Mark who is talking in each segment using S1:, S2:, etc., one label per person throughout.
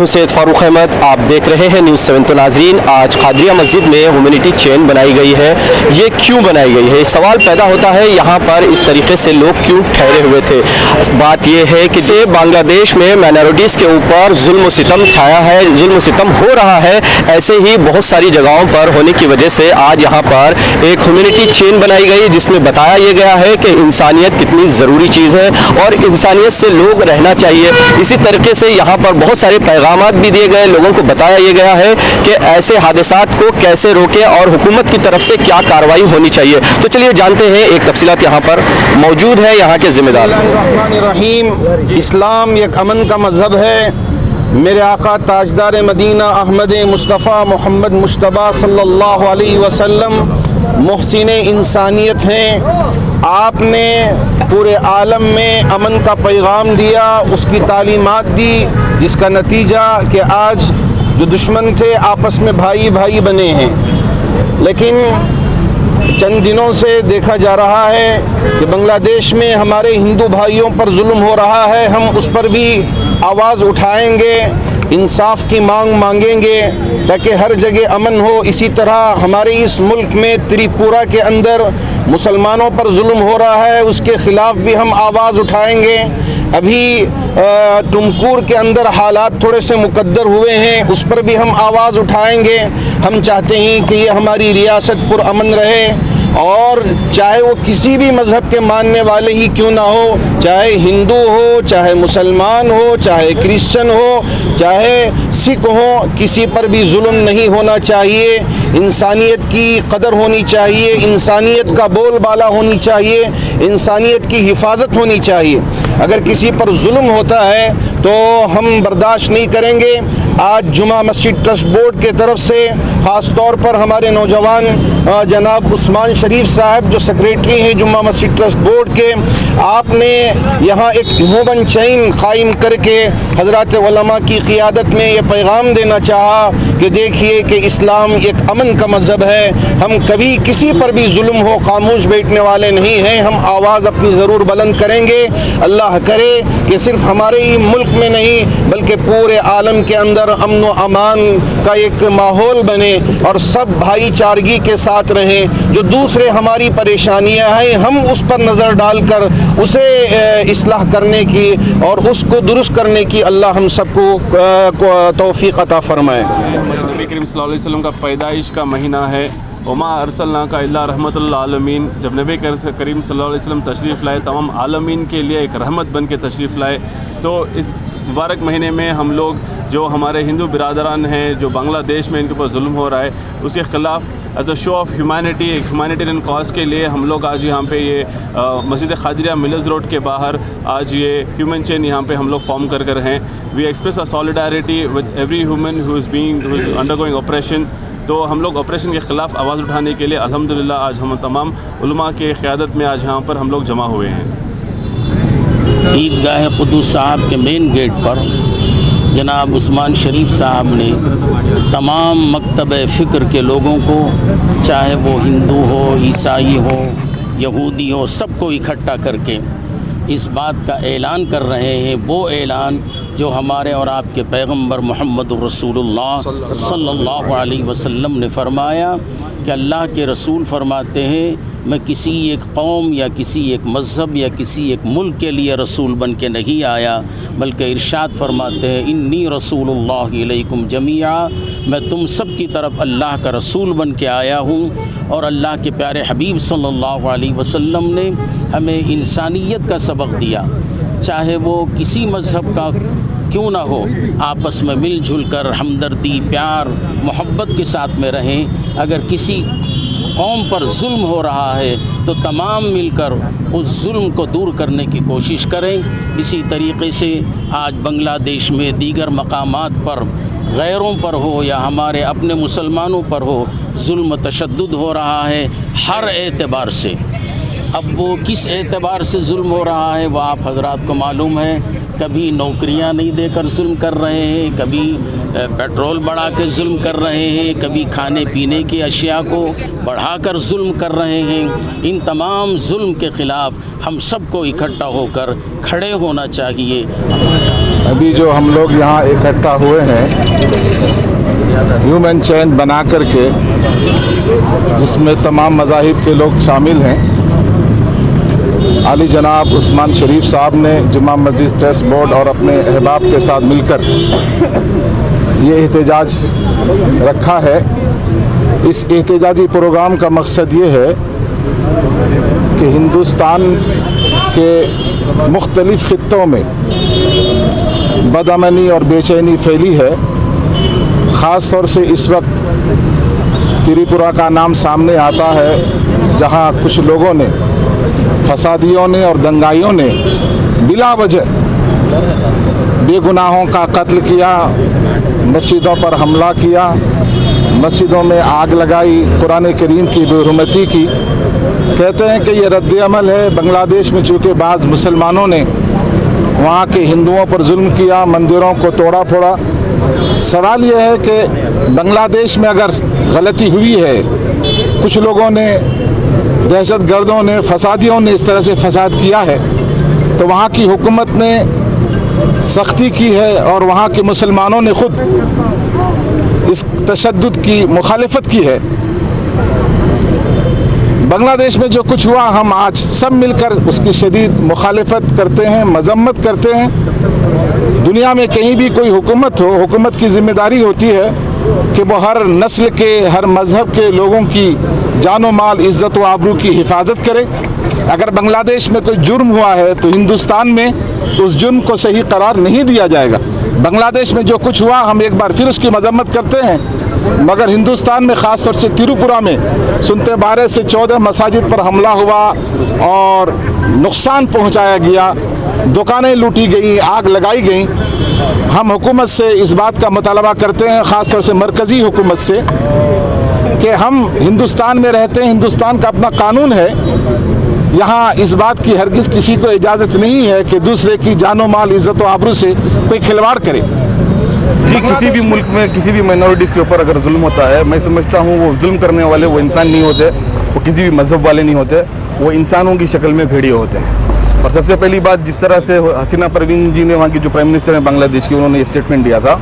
S1: हूं सैयद फारूक अहमद। आप देख रहे हैं न्यूज़ 7। तो नाज़रीन, आज कादरिया मस्जिद में ह्यूमैनिटी चेन बनाई गई है। ये क्यों बनाई गई है? सवाल पैदा होता है यहाँ पर इस तरीके से लोग क्यों ठहरे हुए थे। बात यह है कि से बांग्लादेश में माइनॉरिटीज़ के ऊपर जुल्म सितम छाया है, जुल्म सितम हो रहा है। ऐसे ही बहुत सारी जगहों पर होने की वजह से आज यहाँ पर एक ह्यूमैनिटी चेन बनाई गई, जिसमें बताया यह गया है कि इंसानियत कितनी ज़रूरी चीज़ है और इंसानियत से लोग रहना चाहिए। इसी तरीके से यहाँ पर बहुत सारे पैगामात भी दिए गए, लोगों को बताया यह गया है कि ऐसे हादसात को कैसे रोकें और हुकूमत की तरफ से क्या कार्रवाई होनी चाहिए। तो चलिए जानते हैं, एक तफसीलात यहाँ पर मौजूद है यहाँ के जिम्मेदार।
S2: बिस्मिल्लाहिर्रहमानिर्रहीम। इस्लाम एक अमन का मज़हब है। मेरे आका ताजदार मदीना अहमद मुस्तफ़ा मोहम्मद मुश्तबा सल्लल्लाहु अलैहि वसल्लम मुहसिन इंसानियत हैं। आपने पूरे आलम में अमन का पैगाम दिया, उसकी तालीमात दी, जिसका नतीजा कि आज जो दुश्मन थे आपस में भाई भाई बने हैं। लेकिन चंद दिनों से देखा जा रहा है कि बांग्लादेश में हमारे हिंदू भाइयों पर जुल्म हो रहा है। हम उस पर भी आवाज़ उठाएंगे, इंसाफ की मांग मांगेंगे ताकि हर जगह अमन हो। इसी तरह हमारे इस मुल्क में त्रिपुरा के अंदर मुसलमानों पर जुल्म हो रहा है, उसके ख़िलाफ़ भी हम आवाज़ उठाएंगे। अभी तुमकुर के अंदर हालात थोड़े से मुकद्दर हुए हैं, उस पर भी हम आवाज़ उठाएंगे। हम चाहते हैं कि ये हमारी रियासत पुरअमन रहे, और चाहे वो किसी भी मज़हब के मानने वाले ही क्यों ना हो, चाहे हिंदू हो, चाहे मुसलमान हो, चाहे क्रिश्चियन हो, चाहे सिख हो, किसी पर भी जुल्म नहीं होना चाहिए। इंसानियत की कदर होनी चाहिए, इंसानियत का बोलबाला होनी चाहिए, इंसानियत की हिफाजत होनी चाहिए। अगर किसी पर जुल्म होता है तो हम बर्दाश्त नहीं करेंगे। आज जुमा मस्जिद ट्रस्ट बोर्ड के तरफ से ख़ास तौर पर हमारे नौजवान जनाब उस्मान शरीफ साहब जो सेक्रेटरी हैं जुमा मस्जिद ट्रस्ट बोर्ड के, आपने यहाँ एक ह्यूमन चेन कायम करके हज़रात उलमा की क़ियादत में ये पैगाम देना चाहा कि देखिए कि इस्लाम एक अमन का मज़हब है। हम कभी किसी पर भी जुल्म हो खामोश बैठने वाले नहीं हैं, हम आवाज़ अपनी ज़रूर बुलंद करेंगे। अल्लाह करे कि सिर्फ हमारे ही मुल्क में नहीं बल्कि पूरे आलम के अंदर अमन व अमान का एक माहौल बने और सब भाईचारगी के साथ रहें। जो दूसरे हमारी परेशानियां हैं हम उस पर नज़र डालकर उसे इस्लाह करने की और उसको दुरुस्त करने की अल्लाह हम सबको तौफीक अता फरमाए।
S3: नबी करीम सल्लल्लाहु अलैहि वसल्लम का पैदाइश का महीना है। वमा अरसलना का इल्ला रहमतुल आलमीन। जब नबी करीम सल्लल्लाहु अलैहि वसल्लम तशरीफ़ लाए, तमाम आलमीन के लिए एक रहमत बन के तशरीफ़ लाए। तो इस मुबारक महीने में हम लोग जो हमारे हिंदू बिरादरान हैं जो बांग्लादेश में इनके ऊपर जुल्म हो रहा है, उसके ख़िलाफ़ as a show of humanity, एक ह्यूमैनिटेरियन कॉज के लिए हम लोग आज यहाँ पे ये मस्जिद कादरिया मिलर्स रोड के बाहर आज ये ह्यूमन चेन यहाँ पे हम लोग फॉर्म कर कर हैं। We express a solidarity with every human who is undergoing operation. तो हम लोग ऑपरेशन के ख़िलाफ़ आवाज़ उठाने के लिए अल्हम्दुलिल्लाह आज हम तमाम उलमा के क़यादत में आज यहाँ पर हम लोग जमा हुए हैं।
S4: ईदगाह कुद्दूस साहब के मेन गेट पर जनाब उस्मान शरीफ साहब ने तमाम मकतब फ़िक्र के लोगों को, चाहे वो हिंदू हो, ईसाई हो, यहूदी हो, सबको इकट्ठा करके इस बात का ऐलान कर रहे हैं, वो ऐलान जो हमारे और आपके पैगम्बर मोहम्मद रसूलुल्लाह सल्लल्लाहु अलैहि वसल्लम ने फरमाया कि अल्लाह के रसूल फरमाते हैं, मैं किसी एक कौम या किसी एक मज़हब या किसी एक मुल्क के लिए रसूल बन के नहीं आया, बल्कि इरशाद फरमाते हैं, इन्नी रसूलुल्लाह इलैकुम जमीआ, मैं तुम सब की तरफ अल्लाह का रसूल बन के आया हूँ। और अल्लाह के प्यारे हबीब सल्लल्लाहु अलैहि वसल्लम ने हमें इंसानियत का सबक दिया, चाहे वो किसी मज़हब का क्यों ना हो, आपस में मिलजुल कर हमदर्दी, प्यार, मोहब्बत के साथ में रहें। अगर किसी कौम पर जुल्म हो रहा है तो तमाम मिलकर उस जुल्म को दूर करने की कोशिश करें। इसी तरीक़े से आज बांग्लादेश में दीगर मकामात पर गैरों पर हो या हमारे अपने मुसलमानों पर हो, जुल्म तशद्दुद हो रहा है हर एतबार से। अब वो किस एतबार से जुल्म हो रहा है वो आप हजरात को मालूम है। कभी नौकरियां नहीं देकर जुल्म कर रहे हैं, कभी पेट्रोल बढ़ा के जुल्म कर रहे हैं, कभी खाने पीने की अशिया को बढ़ाकर जुल्म कर रहे हैं। इन तमाम जुल्म के ख़िलाफ़ हम सबको इकट्ठा होकर खड़े होना चाहिए।
S5: अभी जो हम लोग यहाँ इकट्ठा हुए हैं ह्यूमन चैन बना करके, जिसमें तमाम मज़ाहिब के लोग शामिल हैं, आली जनाब उस्मान शरीफ साहब ने जुम्मा मस्जिद ट्रस्ट बोर्ड और अपने अहबाब के साथ मिलकर ये एहतजाज रखा है। इस एहतजाजी प्रोग्राम का मकसद ये है कि हिंदुस्तान के मुख्तलिफ़ ख़ित्तों में बदअमनी और बेचैनी फैली है। ख़ास तौर से इस वक्त त्रिपुरा का नाम सामने आता है, जहां कुछ लोगों ने, फसादियों ने और दंगाइयों ने बिला वजह बेगुनाहों का कत्ल किया, मस्जिदों पर हमला किया, मस्जिदों में आग लगाई, कुरान करीम की बेहुरमती की। कहते हैं कि ये रद्द अमल है। बांग्लादेश में चूँकि बाज़ मुसलमानों ने वहाँ के हिंदुओं पर जुल्म किया, मंदिरों को तोड़ा फोड़ा। सवाल यह है कि बांग्लादेश में अगर गलती हुई है, कुछ लोगों ने, दहशत गर्दों ने, फसादियों ने इस तरह से फसाद किया है, तो वहाँ की हुकूमत ने सख्ती की है और वहाँ के मुसलमानों ने खुद इस तशद्दुद की मुखालिफत की है। बांग्लादेश में जो कुछ हुआ, हम आज सब मिलकर उसकी शदीद मुखालिफत करते हैं, मजम्मत करते हैं। दुनिया में कहीं भी कोई हुकूमत हो, हुकूमत की ज़िम्मेदारी होती है कि वो हर नस्ल के, हर मज़हब के लोगों की जानो माल, इज़्ज़त व आबरू की हिफाजत करे। अगर बांग्लादेश में कोई जुर्म हुआ है तो हिंदुस्तान में उस जुर्म को सही करार नहीं दिया जाएगा। बांग्लादेश में जो कुछ हुआ, हम एक बार फिर उसकी मजम्मत करते हैं, मगर हिंदुस्तान में ख़ास तौर से त्रिपुरा में सुनते 12 से 14 मसाजिद पर हमला हुआ और नुकसान पहुंचाया गया, दुकानें लूटी गई, आग लगाई गई। हम हुकूमत से इस बात का मुतालबा करते हैं, ख़ास तौर से मरकज़ी हुकूमत से, कि हम हिंदुस्तान में रहते हैं, हिंदुस्तान का अपना कानून है। यहाँ इस बात की हरगिज़ किसी को इजाज़त नहीं है कि दूसरे की जानो माल, इज़्ज़त व आबरू से कोई खिलवाड़ करे।
S6: जी, किसी भी मुल्क में किसी भी माइनॉरिटीज़ के ऊपर अगर जुल्म होता है, मैं समझता हूँ वो जुल्म करने वाले वो इंसान नहीं होते, वो किसी भी मज़हब वाले नहीं होते, वो इंसानों की शक्ल में भेड़िए होते हैं। और सबसे पहली बात, जिस तरह से हसीना परवीन जी ने, वहाँ की जो प्राइम मिनिस्टर हैं बांग्लादेश की, उन्होंने ये स्टेटमेंट दिया था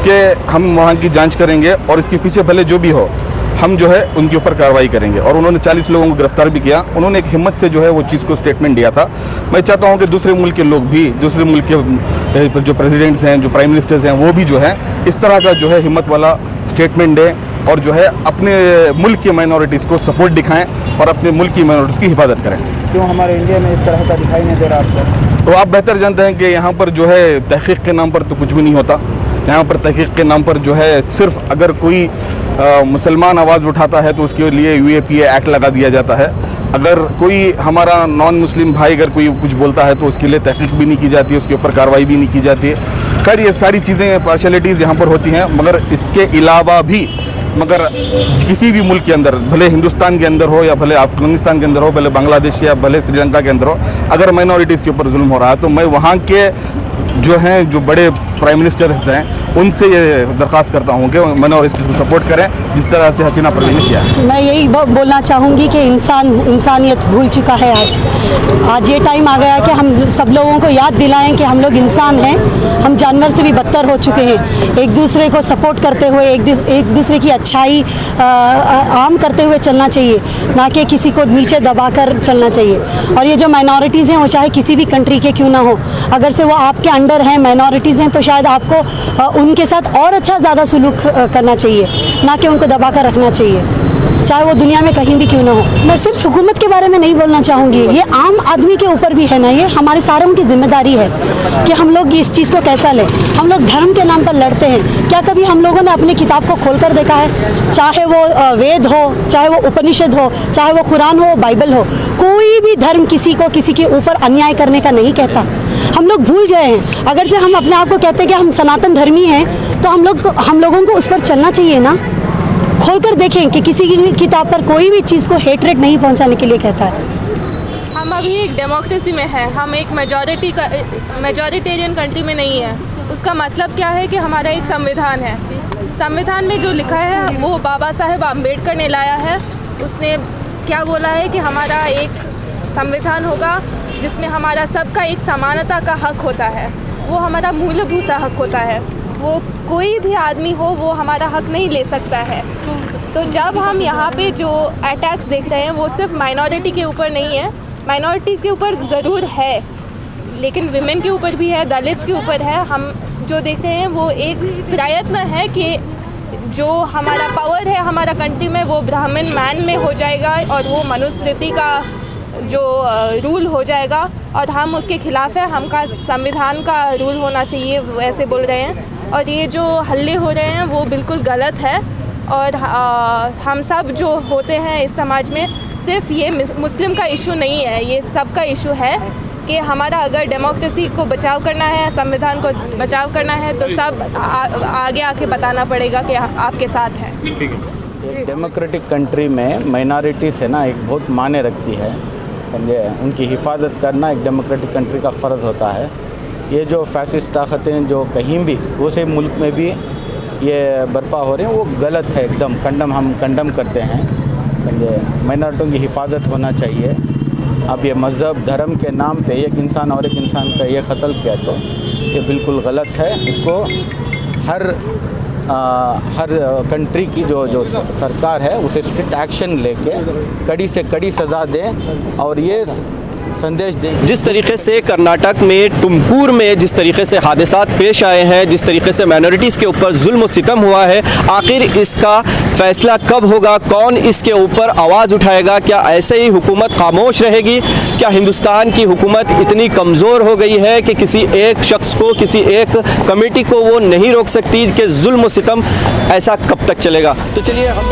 S6: कि हम वहाँ की जाँच करेंगे और इसके पीछे भले जो भी हो, हम जो है उनके ऊपर कार्रवाई करेंगे। और उन्होंने 40 लोगों को गिरफ्तार भी किया। उन्होंने एक हिम्मत से जो है वो चीज़ को स्टेटमेंट दिया था। मैं चाहता हूं कि दूसरे मुल्क के लोग भी, दूसरे मुल्क के जो प्रेसिडेंट्स हैं, जो प्राइम मिनिस्टर्स हैं, वो भी जो है इस तरह का जो है हिम्मत वाला स्टेटमेंट दें और जो है अपने मुल्क के माइनॉरिटीज़ को सपोर्ट दिखाएँ और अपने मुल्क की माइनॉरिटीज़ की हिफाजत करें।
S7: क्यों हमारे इंडिया में इस तरह का दिखाई नहीं दे रहा आपको?
S6: तो आप बेहतर जानते हैं कि यहाँ पर जो है तहक़ीक़ के नाम पर तो कुछ भी नहीं होता। यहाँ पर तहक़ीक़ के नाम पर जो है सिर्फ अगर कोई मुसलमान आवाज़ उठाता है तो उसके लिए UAPA एक्ट लगा दिया जाता है। अगर कोई हमारा नॉन मुस्लिम भाई अगर कोई कुछ बोलता है तो उसके लिए तहक़ीक़ भी नहीं की जाती है, उसके ऊपर कार्रवाई भी नहीं की जाती है। खैर, ये सारी चीज़ें, पार्शलिटीज़ यहाँ पर होती हैं, मगर इसके अलावा भी, मगर किसी भी मुल्क के अंदर, भले हिंदुस्तान के अंदर हो या भले अफगानिस्तान के अंदर हो, भले बांग्लादेश या भले श्रीलंका के अंदर हो, अगर माइनॉरिटीज़ के ऊपर जुल्म हो रहा है तो मैं वहाँ के जो हैं, जो बड़े प्राइम मिनिस्टर्स हैं, उनसे ये दरख्वास्त करता हूँ कि माइनॉरिटीज़ को सपोर्ट करें, जिस तरह से हसीना परवीन ने किया है।
S8: मैं यही बोलना चाहूँगी कि इंसानियत भूल चुका है। आज ये टाइम आ गया है कि हम सब लोगों को याद दिलाएं कि हम लोग इंसान हैं, हम जानवर से भी बदतर हो चुके हैं। एक दूसरे को सपोर्ट करते हुए, एक दूसरे की अच्छाई आम करते हुए चलना चाहिए, ना कि किसी को नीचे दबा कर चलना चाहिए। और ये जो माइनॉरिटीज़ हैं, वो चाहे किसी भी कंट्री के क्यों ना हो, अगर से वो आपके अंडर हैं, माइनॉरिटीज़ हैं, तो शायद आपको उनके साथ और अच्छा ज़्यादा सुलूक करना चाहिए, ना कि उनको दबा कर रखना चाहिए, चाहे वो दुनिया में कहीं भी क्यों ना हो। मैं सिर्फ हुकूमत के बारे में नहीं बोलना चाहूँगी, ये आम आदमी के ऊपर भी है ना, ये हमारे सारों की जिम्मेदारी है कि हम लोग इस चीज़ को कैसा लें। हम लोग धर्म के नाम पर लड़ते हैं, क्या कभी हम लोगों ने अपनी किताब को खोल कर देखा है? चाहे वो वेद हो, चाहे वो उपनिषद हो, चाहे वो कुरान हो, बाइबल हो, कोई भी धर्म किसी को किसी के ऊपर अन्याय करने का नहीं कहता। हम लोग भूल गए हैं। अगर से हम अपने आप को कहते हैं कि हम सनातन धर्मी हैं, तो हम लोगों को उस पर चलना चाहिए ना। खोलकर देखें कि किसी की किताब पर कोई भी चीज़ को हेटरेट नहीं पहुंचाने के लिए कहता है।
S9: हम अभी एक डेमोक्रेसी में है, हम एक मेजॉरिटेरियन कंट्री में नहीं है। उसका मतलब क्या है कि हमारा एक संविधान है। संविधान में जो लिखा है वो बाबा साहेब आम्बेडकर ने लाया है। उसने क्या बोला है कि हमारा एक संविधान होगा जिसमें हमारा सबका एक समानता का हक होता है, वो हमारा मूलभूत हक होता है। वो कोई भी आदमी हो वो हमारा हक नहीं ले सकता है। तो जब हम यहाँ पे जो अटैक्स देख रहे हैं वो सिर्फ माइनॉरिटी के ऊपर नहीं है, माइनॉरिटी के ऊपर ज़रूर है लेकिन विमेन के ऊपर भी है, दलित्स के ऊपर है। हम जो देखते हैं वो एक प्रयत्न है कि जो हमारा पावर है हमारा कंट्री में वो ब्राह्मण मैन में हो जाएगा और वो मनुस्मृति का जो रूल हो जाएगा और हम उसके ख़िलाफ़ है। हमका संविधान का रूल होना चाहिए वैसे बोल रहे हैं और ये जो हल्ले हो रहे हैं वो बिल्कुल गलत है। और हम सब जो होते हैं इस समाज में सिर्फ ये मुस्लिम का इशू नहीं है, ये सबका इशू है कि हमारा अगर डेमोक्रेसी को बचाव करना है, संविधान को बचाव करना है तो सब आगे आके बताना पड़ेगा कि आपके साथ है।
S7: एक डेमोक्रेटिक कंट्री में माइनॉरिटीज़ है ना एक बहुत मायने रखती है, समझे। उनकी हिफाजत करना एक डेमोक्रेटिक कंट्री का फ़र्ज़ होता है। ये जो फैसिस्ट ताकतें जो कहीं भी दूसरे मुल्क में भी ये बर्पा हो रहे हैं वो गलत है, एकदम हम कंडम करते हैं, समझे। माइनॉरिटियों की हिफाजत होना चाहिए। अब ये मज़हब धर्म के नाम पे एक इंसान और एक इंसान का ये कत्ल किया तो ये बिल्कुल गलत है। इसको हर कंट्री की जो सरकार है उसे स्ट्रिक्ट एक्शन लेके कड़ी से कड़ी सज़ा दें और ये संदेश दें।
S1: जिस तरीके से कर्नाटक में टुमकुर में जिस तरीके से हादसात पेश आए हैं, जिस तरीके से माइनॉरिटीज़ के ऊपर जुल्म और सितम हुआ है, आखिर इसका फैसला कब होगा? कौन इसके ऊपर आवाज़ उठाएगा? क्या ऐसे ही हुकूमत खामोश रहेगी? क्या हिंदुस्तान की हुकूमत इतनी कमज़ोर हो गई है कि किसी एक शख्स को, किसी एक कमेटी को वो नहीं रोक सकती कि जुल्म और सितम ऐसा कब तक चलेगा? तो चलिए हम